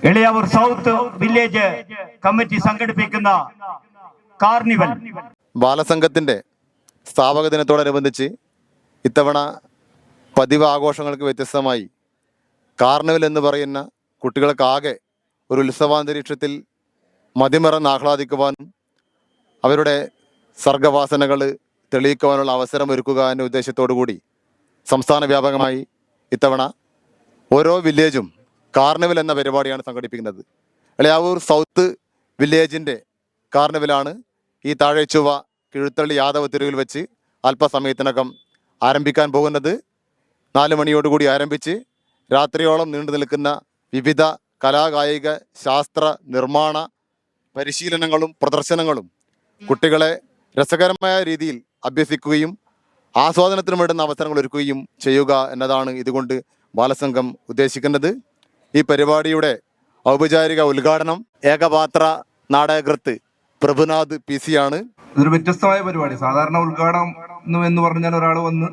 Eliyavoor south village committee സംഘടിപ്പിക്കുന്ന carnival ബാലസംഘത്തിൻ്റെ സ്ഥാപക ദിനത്തോടനുബന്ധിച്ച് ഇത്തവണ പതിവ് ആഘോഷങ്ങൾക്ക് വ്യത്യസ്തമായി കാർണിവൽ എന്ന് പറയുന്ന കുട്ടികൾക്കാകെ ഒരു ഉത്സവാന്തരീക്ഷത്തിൽ മതിമറന്ന് ആഹ്ലാദിക്കുവാനും അവരുടെ സർഗവാസനകൾ തെളിയിക്കുവാനുള്ള അവസരം ഒരുക്കുക എന്ന ഉദ്ദേശത്തോടു കൂടി സംസ്ഥാന വ്യാപകമായി ഇത്തവണ ഓരോ വില്ലേജും കാർണിവൽ എന്ന പരിപാടിയാണ് സംഘടിപ്പിക്കുന്നത്. എളയാവൂർ സൗത്ത് വില്ലേജിൻ്റെ കാർണിവലാണ് ഈ താഴെച്ചുവ കിഴുത്തള്ളി യാദവ തെരുവിൽ വെച്ച് അല്പസമയത്തിനകം ആരംഭിക്കാൻ പോകുന്നത്. 4 മണിയോടുകൂടി ആരംഭിച്ച് രാത്രിയോളം നീണ്ടു നിൽക്കുന്ന വിവിധ കലാകായിക ശാസ്ത്ര നിർമ്മാണ പരിശീലനങ്ങളും പ്രദർശനങ്ങളും കുട്ടികളെ രസകരമായ രീതിയിൽ അഭ്യസിക്കുകയും ആസ്വാദനത്തിന് വേണ്ടുന്ന അവസരങ്ങൾ ഒരുക്കുകയും ചെയ്യുക എന്നതാണ് ഇതുകൊണ്ട് ബാലസംഘം ഉദ്ദേശിക്കുന്നത്. ഈ പരിപാടിയുടെ ഔപചാരിക ഉദ്ഘാടനം ഏകപാത്ര നാടകകൃത്ത് പ്രഭുനാഥ് PC ആണ്. ഇതൊരു വ്യത്യസ്തമായ പരിപാടി. സാധാരണ ഉദ്ഘാടനം എന്ന് പറഞ്ഞാൽ ഒരാൾ വന്ന്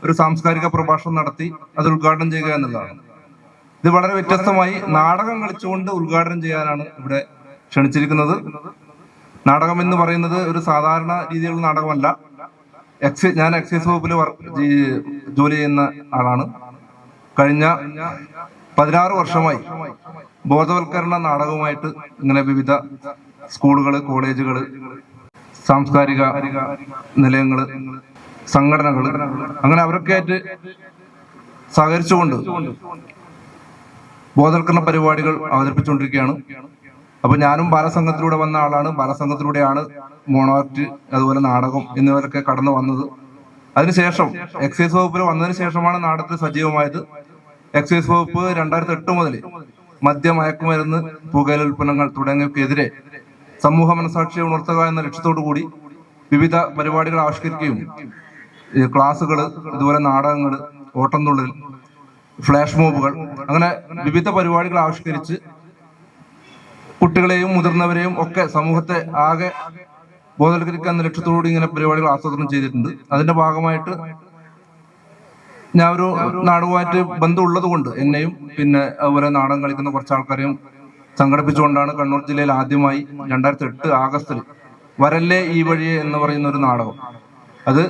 ഒരു സാംസ്കാരിക പ്രഭാഷണം നടത്തി അത് ഉദ്ഘാടനം ചെയ്യുക എന്നുള്ളതാണ്. ഇത് വളരെ വ്യത്യസ്തമായി നാടകം കളിച്ചുകൊണ്ട് ഉദ്ഘാടനം ചെയ്യാനാണ് ഇവിടെ ക്ഷണിച്ചിരിക്കുന്നത്. നാടകം എന്ന് പറയുന്നത് ഒരു സാധാരണ രീതിയിലുള്ള നാടകമല്ല. ഞാൻ എക്സൈസ് വകുപ്പിൽ ജോലി ചെയ്യുന്ന ആളാണ്. കഴിഞ്ഞ 16 വർഷമായി ബോധവൽക്കരണ നാടകവുമായിട്ട് ഇങ്ങനെ വിവിധ സ്കൂളുകൾ, കോളേജുകൾ, സാംസ്കാരിക നിലയങ്ങൾ, സംഘടനകൾ, അങ്ങനെ അവരൊക്കെ ആയിട്ട് സഹകരിച്ചുകൊണ്ട് ബോധവൽക്കരണ പരിപാടികൾ അവതരിപ്പിച്ചുകൊണ്ടിരിക്കുകയാണ്. അപ്പൊ ഞാനും ബാലസംഘത്തിലൂടെ വന്ന ആളാണ്. ബാലസംഘത്തിലൂടെയാണ് മോണോ ആക്ട്, അതുപോലെ നാടകം എന്നിവരൊക്കെ കടന്നു വന്നത്. അതിനുശേഷം എക്സൈസ് വകുപ്പിൽ വന്നതിന് ശേഷമാണ് നാടകത്തിൽ സജീവമായത്. എക്സൈസ് വകുപ്പ് 2008 മുതൽ മദ്യ, മയക്കുമരുന്ന്, പുകയില ഉൽപ്പന്നങ്ങൾ തുടങ്ങിയവയ്ക്കെതിരെ സമൂഹ മനസാക്ഷിയെ ഉണർത്തുക എന്ന ലക്ഷ്യത്തോടു കൂടി വിവിധ പരിപാടികൾ ആവിഷ്കരിക്കുകയും ക്ലാസുകൾ, ഇതുപോലെ നാടകങ്ങൾ, ഓട്ടംതുള്ളൽ, ഫ്ലാഷ് മോബുകൾ, അങ്ങനെ വിവിധ പരിപാടികൾ ആവിഷ്കരിച്ച് കുട്ടികളെയും മുതിർന്നവരെയും ഒക്കെ സമൂഹത്തെ ആകെ ബോധവൽക്കരിക്കുക എന്ന ലക്ഷ്യത്തോടുകൂടി ഇങ്ങനെ പരിപാടികൾ ആസൂത്രണം ചെയ്തിട്ടുണ്ട്. അതിന്റെ ഭാഗമായിട്ട് ഞാൻ ഒരു നാടകമായിട്ട് ബന്ധമുള്ളത് കൊണ്ട് എന്നെയും പിന്നെ അതുപോലെ നാടകം കളിക്കുന്ന കുറച്ച് ആൾക്കാരെയും സംഘടിപ്പിച്ചുകൊണ്ടാണ് കണ്ണൂർ ജില്ലയിൽ ആദ്യമായി 2008 ആഗസ്റ്റിൽ വരല്ലേ ഈ വഴിയെ എന്ന് പറയുന്ന ഒരു നാടകം, അത്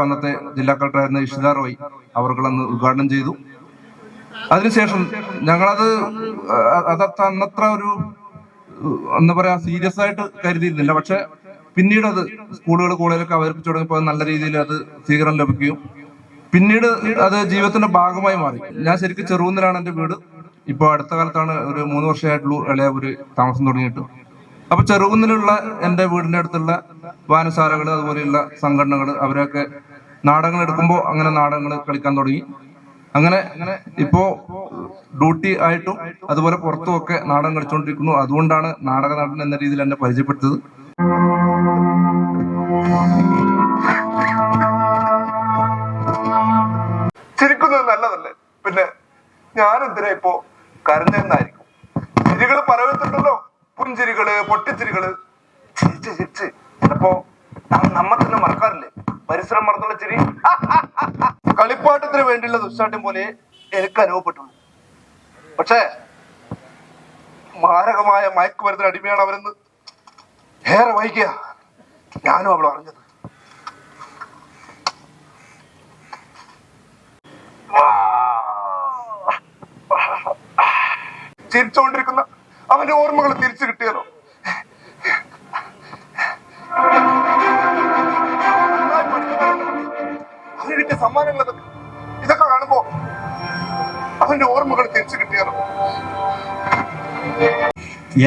അന്നത്തെ ജില്ലാ കളക്ടറായിരുന്ന ഇഷിത റോയ് അവർകളന്ന് ഉദ്ഘാടനം ചെയ്തു. അതിനുശേഷം ഞങ്ങളത് അന്നത്ര ഒരു എന്താ പറയാ സീരിയസ് ആയിട്ട് കരുതിയിരുന്നില്ല. പക്ഷെ പിന്നീട് അത് സ്കൂളുകൾ, കോളേജിലൊക്കെ അവതരിപ്പിച്ചു തുടങ്ങിയപ്പോൾ നല്ല രീതിയിൽ അത് സ്വീകരണം ലഭിക്കുകയും പിന്നീട് അത് ജീവിതത്തിന്റെ ഭാഗമായി മാറി. ഞാൻ ശരിക്കും ചെറുകുന്നിലാണ് എൻ്റെ വീട്. ഇപ്പോൾ അടുത്ത കാലത്താണ് ഒരു 3 വർഷമായിട്ടുള്ളൂ എളയാവൂര് താമസം തുടങ്ങിയിട്ട്. അപ്പൊ ചെറുകുന്നിലുള്ള എൻ്റെ വീടിന്റെ അടുത്തുള്ള വായനശാലകൾ, അതുപോലെയുള്ള സംഘടനകൾ, അവരൊക്കെ നാടകങ്ങൾ എടുക്കുമ്പോൾ അങ്ങനെ നാടകങ്ങൾ കളിക്കാൻ തുടങ്ങി. അങ്ങനെ ഇപ്പോ ഡ്യൂട്ടി ആയിട്ടും അതുപോലെ പുറത്തും ഒക്കെ നാടകം കളിച്ചുകൊണ്ടിരിക്കുന്നു. അതുകൊണ്ടാണ് നാടക നടൻ എന്ന രീതിയിൽ എന്നെ പരിചയപ്പെടുത്തത്. ചിരിക്കുന്നത് നല്ലതല്ലേ? പിന്നെ ഞാനെന്തിനാ ഇപ്പോ കരഞ്ഞെന്നായിരിക്കും. ചിരികള് പലവിധത്തിലുണ്ടല്ലോ. പുഞ്ചിരികള്, പൊട്ടിച്ചിരികള്, ചിരിച്ച് ചിരിച്ച് ചിലപ്പോ നമ്മ തന്നെ മറക്കാറില്ലേ പരിസരം മറന്നുള്ള ചിരി. കളിപ്പാട്ടത്തിന് വേണ്ടിയുള്ള ദുശ്ശാഠ്യം പോലെ എനിക്ക് അനുഭവപ്പെട്ടുള്ളൂ. പക്ഷേ മാരകമായ മയക്കുമരുന്നിന് അടിമയാണ് അവരെന്ന് ഏറെ വൈകിയ ഞാനും അവൾ അറിഞ്ഞത്. ചിരിച്ചുകൊണ്ടിരിക്കുന്ന അവന്റെ ഓർമ്മകൾ തിരിച്ചു കിട്ടിയാലോ? അവന് കിട്ടിയ സമ്മാനങ്ങൾ ഇതൊക്കെ കാണുമ്പോ അവന്റെ ഓർമ്മകൾ തിരിച്ചു കിട്ടിയാലോ?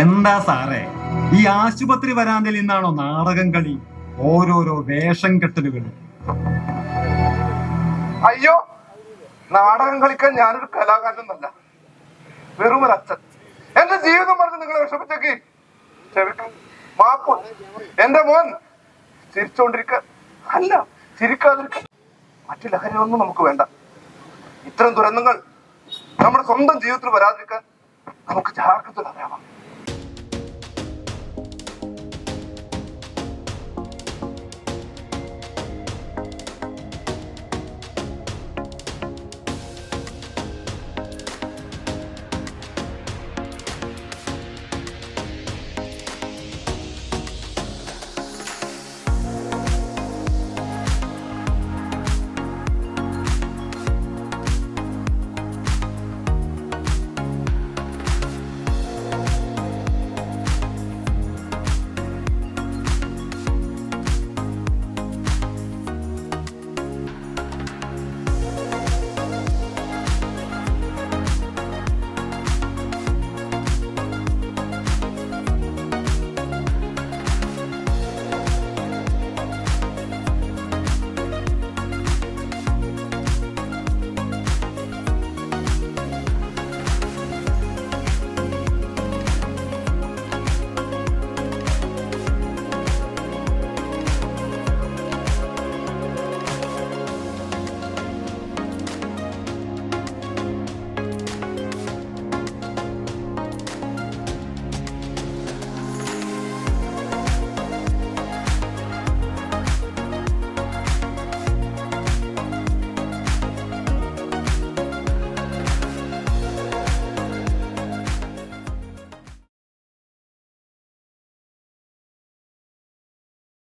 എന്താ സാറേ, ഈ ആശുപത്രി വരാന്തയിൽ നിന്നാണോ നാടകം കളി? ഓരോരോ വേഷം കെട്ടലുകൾ. അയ്യോ, നാടകം കളിക്കാൻ ഞാനൊരു കലാകാരനൊന്നല്ല, വെറും ഒരു അച്ഛൻ. എന്റെ ജീവിതം പറഞ്ഞ് നിങ്ങളെ വിഷമിച്ചേക്ക് ക്ഷമിക്കണം, മാപ്പ്. എന്റെ മോൻ ചിരിച്ചോണ്ടിരിക്ക അല്ല, ചിരിക്കാതിരിക്ക. മറ്റു ലഹരികളൊന്നും നമുക്ക് വേണ്ട. ഇത്തരം ദുരന്തങ്ങൾ നമ്മുടെ സ്വന്തം ജീവിതത്തിൽ വരാതിരിക്കാൻ നമുക്ക് ജാഗ്രത അറിയാം.